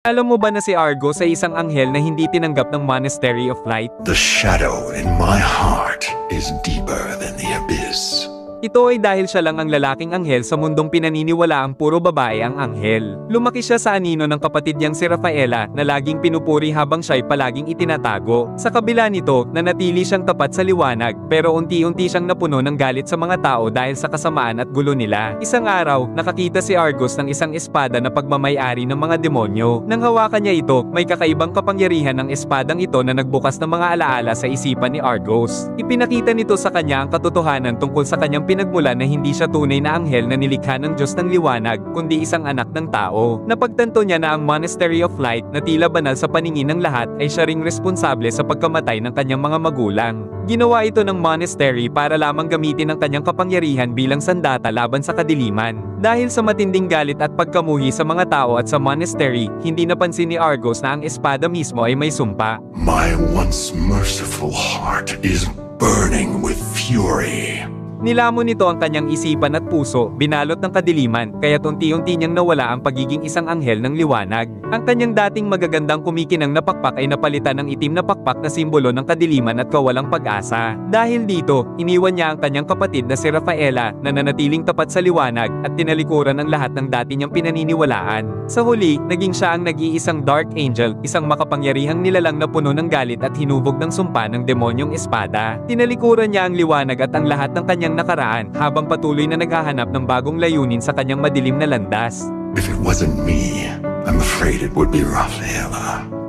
Alam mo ba na si Argos ay isang anghel na hindi tinanggap ng Monastery of Light? The shadow in my heart is deeper than the abyss. Ito ay dahil siya lang ang lalaking anghel sa mundong pinaniniwalaang puro babae ang anghel. Lumaki siya sa anino ng kapatid niyang si Rafaela na laging pinupuri habang siya'y palaging itinatago. Sa kabila nito, nanatili siyang tapat sa liwanag, pero unti-unti siyang napuno ng galit sa mga tao dahil sa kasamaan at gulo nila. Isang araw, nakakita si Argos ng isang espada na pagmamay-ari ng mga demonyo. Nang hawakan niya ito, may kakaibang kapangyarihan ng espadang ito na nagbukas ng mga alaala sa isipan ni Argos. Ipinakita nito sa kanya ang katotohanan tungkol sa kanyang pinagmulan na hindi siya tunay na anghel na nilikha ng Diyos ng liwanag, kundi isang anak ng tao. Napagtanto niya na ang Monastery of Light na tila banal sa paningin ng lahat ay siya ring responsable sa pagkamatay ng kanyang mga magulang. Ginawa ito ng monastery para lamang gamitin ang kanyang kapangyarihan bilang sandata laban sa kadiliman. Dahil sa matinding galit at pagkamuhi sa mga tao at sa monastery, hindi napansin ni Argos na ang espada mismo ay may sumpa. My once merciful heart is burning with fury. Nilamon nito ang kanyang isipan at puso, binalot ng kadiliman, kaya't unti-unti niyang nawala ang pagiging isang anghel ng liwanag. Ang kanyang dating magagandang kumikinang na pakpak ay napalitan ng itim na pakpak na simbolo ng kadiliman at kawalang pag-asa. Dahil dito, iniwan niya ang kanyang kapatid na si Rafaela na nanatiling tapat sa liwanag at tinalikuran ang lahat ng dati niyang pinaniniwalaan. Sa huli, naging siya ang nag-iisang Dark Angel, isang makapangyarihang nilalang na puno ng galit at hinubog ng sumpa ng demonyong espada. Tinalikuran niya ang liwanag at ang lahat ng kanyang nakaraan habang patuloy na naghahanap ng bagong layunin sa kanyang madilim na landas. If it wasn't me, I'm afraid it would be Rafaela.